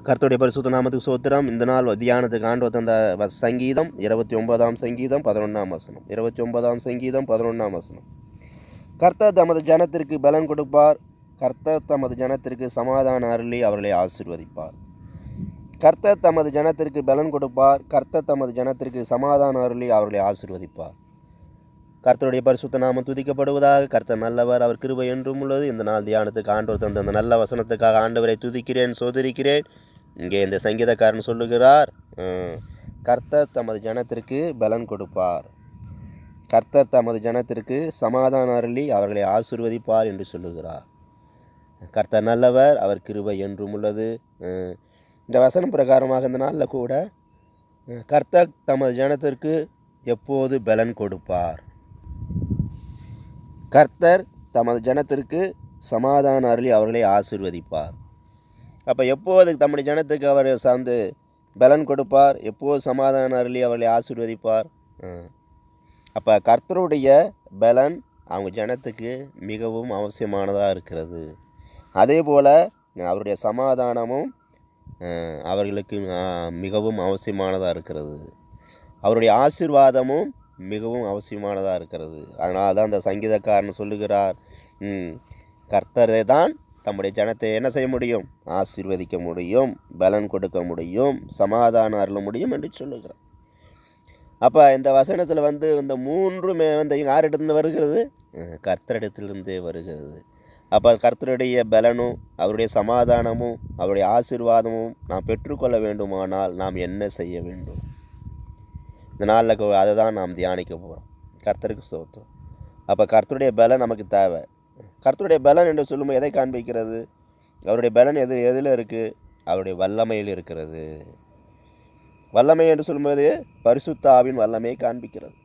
கர்த்தருடைய பரிசுத்த நாமத்துக்கு சோத்திரம். இந்த நாள் தியானத்துக்கு ஆண்டவர் தந்த சங்கீதம் 29ஆம் சங்கீதம் 11ஆம் வசனம். 29ஆம் சங்கீதம் 11ஆம் வசனம். கர்த்தர் தமது ஜனத்திற்கு பலன் கொடுப்பார், கர்த்தர் தமது ஜனத்திற்கு சமாதான அருளி அவர்களை ஆசீர்வதிப்பார். கர்த்தர் தமது ஜனத்திற்கு பலன் கொடுப்பார், கர்த்தர் தமது ஜனத்திற்கு சமாதான அருளி அவர்களை ஆசீர்வதிப்பார். கர்த்தருடைய பரிசுத்த நாமம் துதிக்கப்படுவதாக. கர்த்தர் நல்லவர், அவர் கிருபை என்றும் உள்ளது. இந்த நாள் தியானத்துக்கு ஆண்டவர் தந்த அந்த நல்ல வசனத்துக்காக ஆண்டவரை துதிக்கிறேன், சோதரிக்கிறேன். இங்கே இந்த சங்கீதக்காரன் சொல்லுகிறார், கர்த்தர் தமது ஜனத்திற்கு பலன் கொடுப்பார், கர்த்தர் தமது ஜனத்திற்கு சமாதான அருளி அவர்களை ஆசீர்வதிப்பார் என்று சொல்லுகிறார். கர்த்தர் நல்லவர், அவர் கிருபை என்றும் உள்ளது. இந்த வசனம் பிரகாரமாக இந்த நாளில் கூட கர்த்தர் தமது ஜனத்திற்கு எப்போது பலன் கொடுப்பார், கர்த்தர் தமது ஜனத்திற்கு சமாதான அருளி அவர்களை ஆசீர்வதிப்பார். அப்போ எப்போது தம்முடைய ஜனத்துக்கு அவர் சார்ந்து பலன் கொடுப்பார், எப்போது சமாதான அருளி அவர்களை ஆசீர்வதிப்பார். அப்போ கர்த்தருடைய பலன் அவங்க ஜனத்துக்கு மிகவும் அவசியமானதாக இருக்கிறது. அதே போல் அவருடைய சமாதானமும் அவர்களுக்கு மிகவும் அவசியமானதாக இருக்கிறது. அவருடைய ஆசீர்வாதமும் மிகவும் அவசியமானதாக இருக்கிறது. அதனால தான் அந்த சங்கீதக்காரன் சொல்லுகிறார், கர்த்தரை தான் தம்முடைய ஜனத்தை என்ன செய்ய முடியும், ஆசீர்வதிக்க முடியும், பலன் கொடுக்க முடியும், சமாதானம் அருள முடியும் என்று சொல்லுகிறார். அப்போ இந்த வசனத்தில் இந்த மூன்றுமே யாரிடத்திலிருந்து வருகிறது, கர்த்தரிடத்திலிருந்தே வருகிறது. அப்போ கர்த்தருடைய பலனும் அவருடைய சமாதானமும் அவருடைய ஆசீர்வாதமும் நாம் பெற்றுக்கொள்ள வேண்டுமானால் நாம் என்ன செய்ய வேண்டும்? இந்த நாளில் அதை தான் நாம் தியானிக்க போகிறோம். கர்த்தருக்கு ஸ்தோத்திரம். அப்போ கர்த்தருடைய பலன் நமக்கு தேவை. கர்த்தருடைய பலன் என்று சொல்லும்போது எதை காண்பிக்கிறது? அவருடைய பலன் எதில் இருக்குது? அவருடைய வல்லமையில் இருக்கிறது. வல்லமை என்று சொல்லும்போது பரிசுத்த ஆவியின் வல்லமையை காண்பிக்கிறது.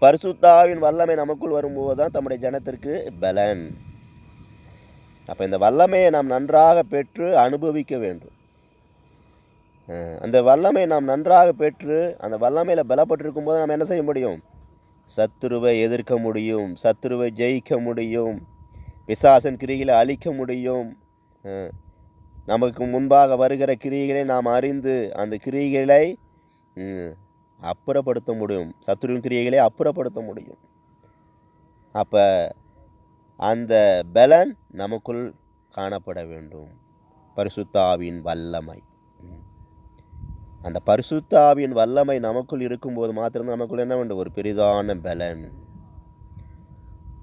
பரிசுத்த ஆவியின் வல்லமை நமக்குள் வரும்போது தான் தம்முடைய ஜனத்திற்கு பலன். அப்போ இந்த வல்லமையை நாம் நன்றாக பெற்று அனுபவிக்க வேண்டும். அந்த வல்லமை நாம் நன்றாக பெற்று அந்த வல்லமையில் பலப்பட்டிருக்கும் போது நாம் என்ன செய்ய முடியும்? சத்துருவை எதிர்க்க முடியும், சத்துருவை ஜெயிக்க முடியும், பிசாசன் கிரிகளை அழிக்க முடியும். நமக்கு முன்பாக வருகிற கிரிகளை நாம் அறிந்து அந்த கிரிகளை அப்புறப்படுத்த முடியும், சத்துருவின் கிரியைகளை அப்புறப்படுத்த முடியும். அப்போ அந்த பலன் நமக்குள் காணப்பட வேண்டும். பரிசுத்த ஆவியின் வல்லமை, அந்த பரிசுத்த ஆவியின் வல்லமை நமக்குள் இருக்கும்போது மாத்திரம் நமக்குள் என்ன வேண்டும்? ஒரு பெரிதான பலன்.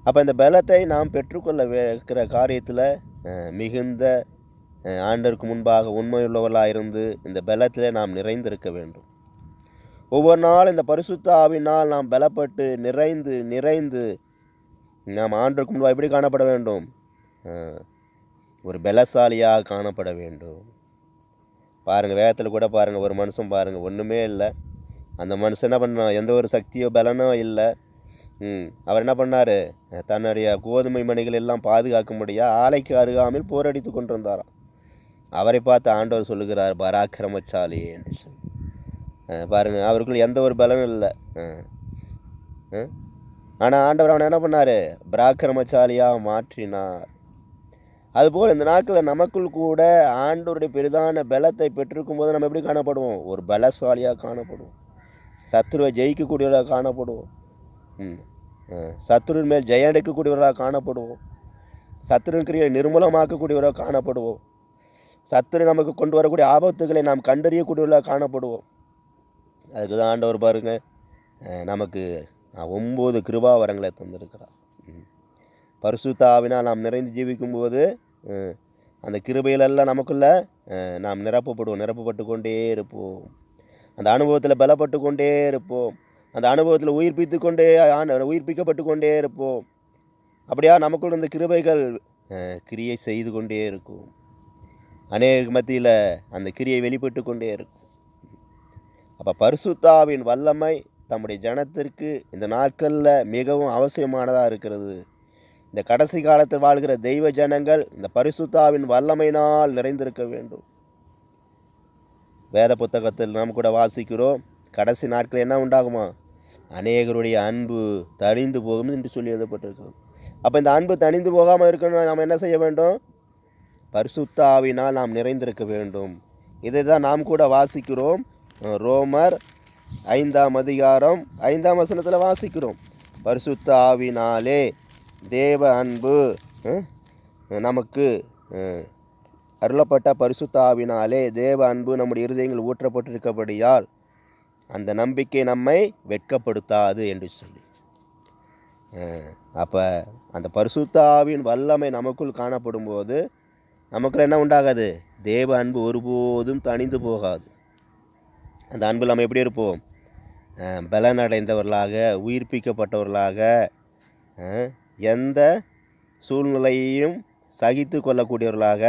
அப்போ இந்த பலத்தை நாம் பெற்றுக்கொள்ள வைக்கிற காரியத்தில் மிகுந்த ஆண்டவருக்கு முன்பாக உண்மையுள்ளவர்களாக இருந்து இந்த பலத்தில் நாம் நிறைந்திருக்க வேண்டும். ஒவ்வொரு நாள் இந்த பரிசுத்த ஆவினால் நாம் பலப்பட்டு நிறைந்து நாம் ஆண்டவருக்கு முன்பாக எப்படி காணப்பட வேண்டும்? ஒரு பலசாலியாக காணப்பட வேண்டும். பாருங்கள், வேகத்தில் கூட பாருங்கள், ஒரு மனுஷன் பாருங்கள், ஒன்றுமே இல்லை. அந்த மனுஷன் என்ன பண்ணான்? எந்த ஒரு சக்தியோ பலனோ இல்லை. அவர் என்ன பண்ணார்? தன்னுடைய கோதுமை மணிகள் எல்லாம் பாதுகாக்கும்படியாக ஆலைக்கு அருகாமல் போரடித்து கொண்டிருந்தாராம். அவரை பார்த்து ஆண்டவர் சொல்லுகிறார், பராக்கிரமசாலி என்று சொல்லி. பாருங்கள், அவருக்குள்ள எந்த ஒரு பலனும் இல்லை. ஆனால் ஆண்டவர் அவனை என்ன பண்ணார்? பராக்கிரமசாலியாக மாற்றினார். அதுபோல் இந்த நாட்களில் நமக்குள் கூட ஆண்டவருடைய பெரிதான பலத்தை பெற்றிருக்கும் போது நம்ம எப்படி காணப்படுவோம்? ஒரு பலசாலியாக காணப்படுவோம், சத்துருவை ஜெயிக்கக்கூடியவர்களாக காணப்படுவோம், சத்துருவின் மேல் ஜெயம் எடுக்கக்கூடியவர்களாக காணப்படுவோம், சத்துருவின் கிரியை நிர்மூலமாக்கக்கூடியவர்களாக காணப்படுவோம், சத்துரு நமக்கு கொண்டு வரக்கூடிய ஆபத்துகளை நாம் கண்டறியக்கூடியவர்களாக காணப்படுவோம். அதுக்கு தான் ஆண்டவர் பாருங்கள், நமக்கு 9 கிருபா வரங்களை தந்திருக்கிறார். பரிசுத்த ஆவினால் நாம் நிறைந்து ஜீவிக்கும்போது அந்த கிருபையிலெல்லாம் நமக்குள்ளே நாம் நிரப்பப்பட்டு கொண்டே இருப்போம். அந்த அனுபவத்தில் பலப்பட்டு கொண்டே இருப்போம். அந்த அனுபவத்தில் உயிர்ப்பிக்கப்பட்டு கொண்டே இருப்போம். அப்படியா நமக்குள்ள இந்த கிருபைகள் கிரியை செய்து கொண்டே இருக்கும். அநேக மத்தியில் அந்த கிரியை வெளிப்பட்டு கொண்டே இருக்கும். அப்போ பரிசுத்த ஆவியின் வல்லமை தம்முடைய ஜனத்திற்கு இந்த நாட்களில் மிகவும் அவசியமானதாக இருக்கிறது. இந்த கடைசி காலத்தில் வாழ்கிற தெய்வ ஜனங்கள் இந்த பரிசுத்த ஆவியின் வல்லமையினால் நிறைந்திருக்க வேண்டும். வேத புத்தகத்தில் நாம் கூட வாசிக்கிறோம், கடைசி நாட்கள் என்ன உண்டாகுமா? அநேகருடைய அன்பு தணிந்து போகும் என்று சொல்லி எழுதப்பட்டிருக்கிறது. அப்போ இந்த அன்பு தணிந்து போகாமல் இருக்கணும், நாம் என்ன செய்ய வேண்டும்? பரிசுத்த ஆவியினால் நாம் நிறைந்திருக்க வேண்டும். இதை தான் நாம் கூட வாசிக்கிறோம். ரோமர் 5ஆம் அதிகாரம் 5ஆம் வசனத்தில் வாசிக்கிறோம். பரிசுத்த ஆவியினாலே தேவ அன்பு நமக்கு அருளப்பட்ட பரிசுத்த ஆவியினாலே தேவ அன்பு நம்முடைய இருதயங்கள் ஊற்றப்பட்டிருக்கபடியால் அந்த நம்பிக்கை நம்மை வெட்கப்படுத்தாது என்று சொல்லி, அப்போ அந்த பரிசுத்த ஆவியின் வல்லமை நமக்குள் காணப்படும் போது நமக்குள்ள என்ன உண்டாகாது? தேவ அன்பு ஒருபோதும் தணிந்து போகாது. அந்த அன்பில் நம்ம எப்படி இருப்போம்? பலனடைந்தவர்களாக, உயிர்ப்பிக்கப்பட்டவர்களாக, எந்த சூழ்நிலையையும் சகித்து கொள்ளக்கூடியவர்களாக,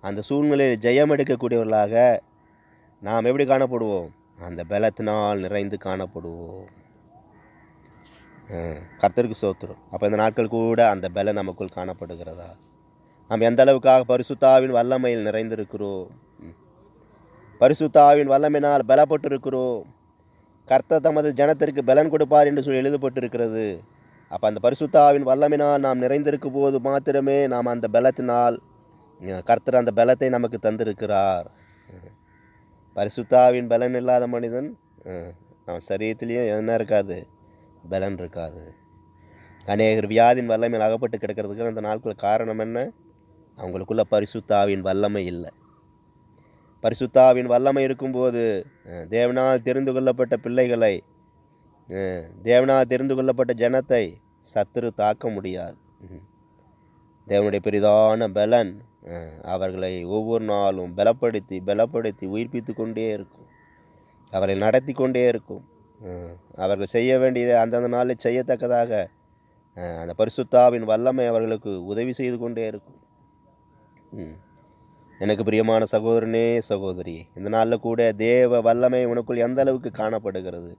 அந்த சூழ்நிலையில் ஜெயம் எடுக்கக்கூடியவர்களாக நாம் எப்படி காணப்படுவோம்? அந்த பலத்தினால் நிறைந்து காணப்படுவோம். கர்த்தருக்கு ஸ்தோத்திரம். அப்போ இந்த நாட்கள் கூட அந்த பலன் நமக்குள் காணப்படுகிறதா? நாம் எந்த அளவுக்காக பரிசுத்த ஆவியின் வல்லமையில் நிறைந்திருக்கிறோம்? பரிசுத்த ஆவியின் வல்லமையினால் பலப்பட்டிருக்கிறோம். கர்த்தர் தமது ஜனத்திற்கு பலன் கொடுப்பார் என்று சொல்லி எழுதப்பட்டிருக்கிறது. அப்போ அந்த பரிசுத்த ஆவியின் வல்லமையினால் நாம் நிறைந்திருக்கும் போது மாத்திரமே நாம் அந்த பலத்தினால் கர்த்தர் அந்த பலத்தை நமக்கு தந்திருக்கிறார். பரிசுத்த ஆவியின் பலன் இல்லாத மனிதன் அவன் சரீரத்திலையும் என்ன இருக்காது? பலன் இருக்காது. அநேகர் வியாதியின் வல்லமையில் அகப்பட்டு கிடக்கிறதுக்கு அந்த நாட்கள் காரணம் என்ன? அவங்களுக்குள்ள பரிசுத்த ஆவியின் வல்லமை இல்லை. பரிசுத்த ஆவியின் வல்லமை இருக்கும்போது தேவனால் தெரிந்து கொள்ளப்பட்ட பிள்ளைகளை, தேவனால் தெரிந்து கொள்ளப்பட்ட ஜனத்தை சத்துரு தாக்க முடியாது. தேவனுடைய பெரிதான பலன் அவர்களை ஒவ்வொரு நாளும் பலப்படுத்தி உயிர்ப்பித்து கொண்டே இருக்கும். அவர்களை நடத்தி கொண்டே இருக்கும். அவர்கள் செய்ய வேண்டியதை அந்தந்த நாளில் செய்யத்தக்கதாக அந்த பரிசுத்த ஆவியின் வல்லமை அவர்களுக்கு உதவி செய்து கொண்டே இருக்கும். எனக்கு பிரியமான சகோதரனே, சகோதரி, இந்த நாளில் கூட தேவ வல்லமை உனக்குள் எந்த அளவுக்கு காணப்படுகிறது?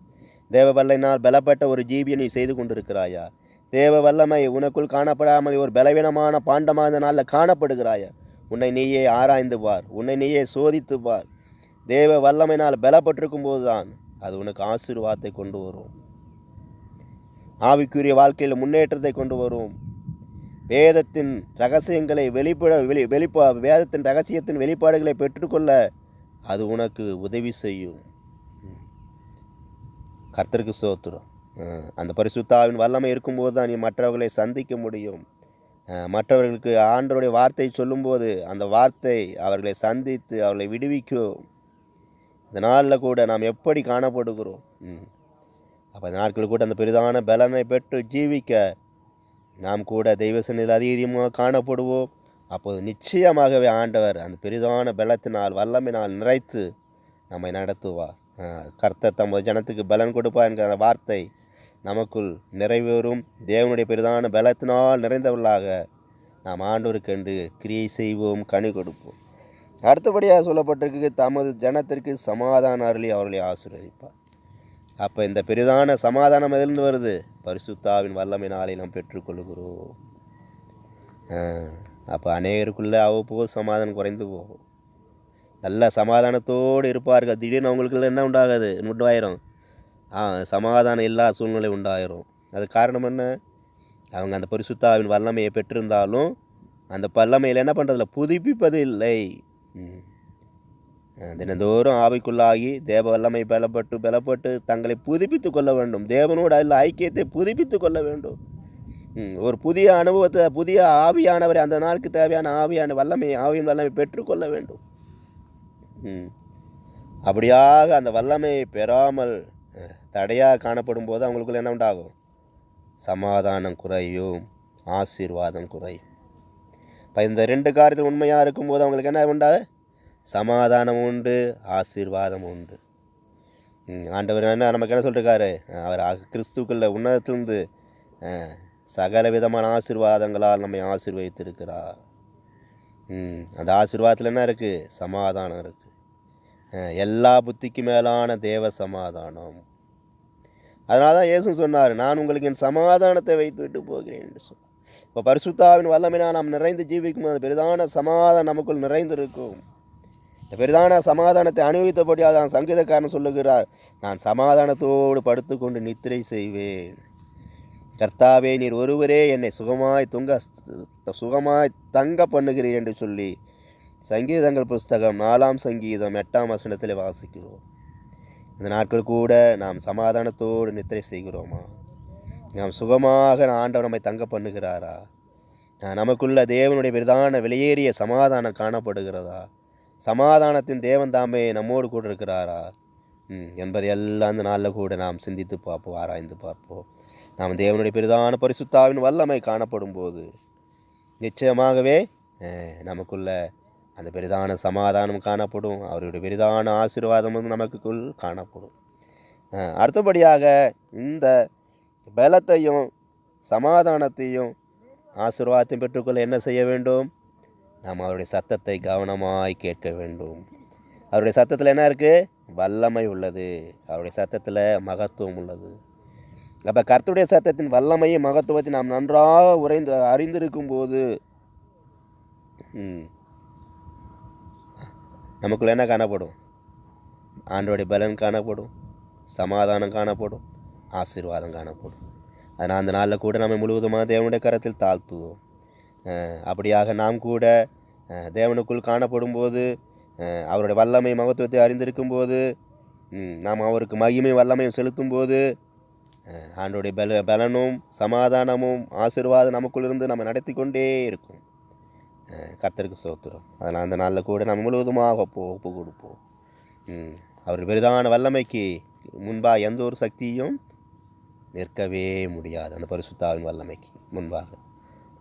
தேவ வல்லமையினால் பலப்பட்ட ஒரு ஜீவியை நீ செய்து கொண்டிருக்கிறாயா? தேவ வல்லமை உனக்குள் காணப்படாமல் ஒரு பலவீனமான பாண்டமாக இந்த நாளில் காணப்படுகிறாயா? உன்னை நீயே ஆராய்ந்து பார், உன்னை நீயே சோதித்து பார். தேவ வல்லமையினால் பலப்பட்டிருக்கும் போது தான் அது உனக்கு ஆசீர்வாதத்தை கொண்டு வரும். ஆவிக்குரிய வாழ்க்கையில் முன்னேற்றத்தை கொண்டு வரும். வேதத்தின் ரகசியங்களை வேதத்தின் ரகசியத்தின் வெளிப்பாடுகளை பெற்றுக்கொள்ள அது உனக்கு உதவி செய்யும். கர்த்தருக்கு ஸ்தோத்திரம். அந்த பரிசுத்த ஆவியின் வல்லமை இருக்கும்போது தான் நீ மற்றவர்களை சந்திக்க முடியும். மற்றவர்களுக்கு ஆண்டவருடைய வார்த்தை சொல்லும்போது அந்த வார்த்தை அவர்களை சந்தித்து அவர்களை விடுவிக்கும். இந்த நாளில் கூட நாம் எப்படி காணப்படுகிறோம்? அப்போ இந்த நாட்களில் கூட அந்த பெரிதான பலனை பெற்று ஜீவிக்க நாம் கூட தெய்வ சந்நிதியில் அதிகமாக காணப்படுவோம். அப்போது நிச்சயமாகவே ஆண்டவர் அந்த பெரிதான பலத்தினால் வல்லமையினால் நிறைத்து நம்மை நடத்துவார். கர்த்தர் தமது ஜனத்துக்கு பலன் கொடுப்பார் என்கிற அந்த வார்த்தை நமக்குள் நிறைவேறும். தேவனுடைய பெரிதான பலத்தினால் நிறைந்தவர்களாக நாம் ஆண்டவருக்கென்று கிரியை செய்வோம், கனி கொடுப்போம். அடுத்தபடியாக சொல்லப்பட்டிருக்கு, தமது ஜனத்திற்கு சமாதான அருளி அவர்களை ஆசீர்வதிப்பார். அப்போ இந்த பெரிதான சமாதானம் எதிர்ந்து வருது? பரிசுத்த ஆவியின் வல்லமையினாலே நாம் பெற்றுக்கொள்கிறோம். அப்போ அநேகருக்குள்ளே அவ்வப்போது சமாதானம் குறைந்து போகும். நல்ல சமாதானத்தோடு இருப்பார்கள். திடீர்னு அவங்களுக்குள்ள என்ன உண்டாயிரும்? சமாதானம் இல்லா சூழ்நிலை உண்டாயிரும். அது காரணம் என்ன? அவங்க அந்த பரிசுத்த ஆவியின் வல்லமையை பெற்றிருந்தாலும் அந்த வல்லமையில் என்ன பண்ணுறதில்ல? புதுப்பிப்பது இல்லை. தினந்தோறும் ஆவிக்குள்ளாகி தேவ வல்லமை பலப்பட்டு தங்களை புதுப்பித்து கொள்ள வேண்டும். தேவனோடு அதில் ஐக்கியத்தை புதுப்பித்து கொள்ள வேண்டும். ஒரு புதிய அனுபவத்தை, புதிய ஆவியானவரை, அந்த நாளுக்கு தேவையான ஆவியான ஆவியின் வல்லமை பெற்றுக்கொள்ள வேண்டும். அப்படியாக அந்த வல்லமையை பெறாமல் தடையாக காணப்படும் போது அவங்களுக்குள்ள என்ன உண்டாகும்? சமாதானம் குறையும், ஆசீர்வாதம் குறையும். இப்போ இந்த ரெண்டு காரியத்தில் உண்மையாக இருக்கும்போது அவங்களுக்கு என்ன உண்டாகும்? சமாதானம் உண்டு, ஆசீர்வாதம் உண்டு. ஆண்டவர் என்ன நமக்கு என்ன சொல்லிருக்காரு? அவர் கிறிஸ்துக்குள்ள உன்னதத்திலிருந்து சகல விதமான ஆசீர்வாதங்களால் நம்மை ஆசீர்வதித்திருக்கிறார். அந்த ஆசீர்வாதத்தில் என்ன இருக்குது? சமாதானம் இருக்குது. எல்லா புத்திக்கு மேலான தேவ சமாதானம். அதனால தான் இயேசு சொன்னார், நான் உங்களுக்கு என் சமாதானத்தை வைத்து விட்டு போகிறேன் என்று சொன்னார். இப்போ பரிசுத்த ஆவியின் வல்லமையினால் நாம் நிறைந்து ஜீவிக்கும் அந்த பெரிதான சமாதானம் நமக்குள் நிறைந்திருக்கும். இந்த பெரிதான சமாதானத்தை அனுபவித்தபடியால் நான் சங்கீதக்காரன் சொல்லுகிறார், நான் சமாதானத்தோடு படுத்துக்கொண்டு நித்திரை செய்வேன். கர்த்தாவே, நீர் ஒருவரே என்னை சுகமாய் தங்க பண்ணுகிறீர் என்று சொல்லி சங்கீதங்கள் புஸ்தகம் 4ஆம் சங்கீதம் 8ஆம் வசனத்தில் வாசிக்கிறோம். இந்த நாட்கள் கூட நாம் சமாதானத்தோடு நித்திரை செய்கிறோமா? நாம் சுகமாக ஆண்டவர் நம்மை தங்க பண்ணுகிறாரா? நமக்குள்ள தேவனுடைய பிரதான வெளியேறிய சமாதானம் காணப்படுகிறதா? சமாதானத்தின் தேவன் தாமே நம்மோடு கூட இருக்கிறாரா என்பதை எல்லாம் அந்த நாளில் கூட நாம் சிந்தித்து பார்ப்போம், ஆராய்ந்து பார்ப்போம். நாம் தேவனுடைய பிரதான பரிசுத்தாவின் வல்லமை காணப்படும் போது நிச்சயமாகவே நமக்குள்ள அந்த பெரிதான சமாதானம் காணப்படும். அவருடைய பெரிதான ஆசீர்வாதம் நமக்குள் காணப்படும். அடுத்தபடியாக இந்த பலத்தையும் சமாதானத்தையும் ஆசீர்வாதத்தையும் பெற்றுக்கொள்ள என்ன செய்ய வேண்டும்? நாம் அவருடைய சத்தத்தை கவனமாய் கேட்க வேண்டும். அவருடைய சத்தத்தில் என்ன இருக்குது? வல்லமை உள்ளது. அவருடைய சத்தத்தில் மகத்துவம் உள்ளது. அப்போ கர்த்தருடைய சத்தத்தின் வல்லமையை மகத்துவத்தை நாம் நன்றாக அறிந்திருக்கும் போது நமக்குள்ள என்ன காணப்படும்? ஆண்டவருடைய பலன் காணப்படும், சமாதானம் காணப்படும், ஆசீர்வாதம் காணப்படும். அதனால் அந்த நாளில் கூட நம்ம முழுவதுமாக தேவனுடைய கரத்தில் தாழ்த்துவோம். அப்படியாக நாம் கூட தேவனுக்குள் காணப்படும் போது, அவருடைய வல்லமை மகத்துவத்தை அறிந்திருக்கும் போது, நாம் அவருக்கு மகிமை வல்லமையும் செலுத்தும் போது ஆண்டவருடைய பலனும் சமாதானமும் ஆசீர்வாதம் நமக்குள்ளிருந்து நம்ம நடத்தி கொண்டே இருக்கும். கர்த்தருக்கு ஸ்தோத்திரம். அதனால் அந்த நாளில் கூட நம்ம முழுவதுமாக ஒப்பு கொடுப்போம். அவர் பெரிதான வல்லமைக்கு முன்பாக எந்த ஒரு சக்தியும் நிற்கவே முடியாது. அந்த பரிசுத்தாவின் வல்லமைக்கு முன்பாக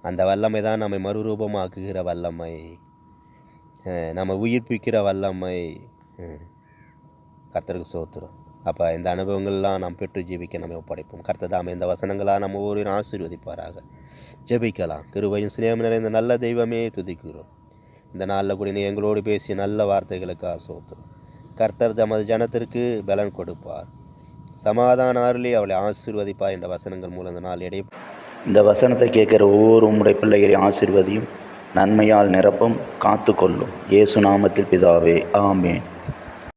அந்த வல்லமை தான் நம்மை மறுரூபமாக்குகிற வல்லமை, நம்ம உயிர்ப்பிக்கிற வல்லமை. கர்த்தருக்கு ஸ்தோத்திரம். அப்போ இந்த அனுபவங்கள்லாம் நாம் பெற்று ஜீவிக்க நம்ம ஒப்படைப்போம். கர்த்தர் தாமே இந்த வசனங்களாக நம்ம ஒவ்வொரு ஆசீர்வதிப்பாராக. ஜெபிக்கலாம். கிருபையும் சிநேகம் நிறைந்த நல்ல தெய்வமே துதிக்கிறோம். இந்த நாளில் கூட நீ எங்களோடு பேசிய நல்ல வார்த்தைகளுக்காக ஸ்தோத்திரம். கர்த்தர் தமது ஜனத்திற்கு பலன் கொடுப்பார், சமாதான அருளி அவளை ஆசீர்வதிப்பார் என்ற வசனங்கள் மூலம் இந்த நாள் இந்த வசனத்தை கேட்குற ஒவ்வொரு உம்முடைய பிள்ளைகளை ஆசீர்வதியும், நன்மையால் நிரப்பும், காத்து கொள்ளும். இயேசு நாமத்தில் பிதாவே, ஆமென்.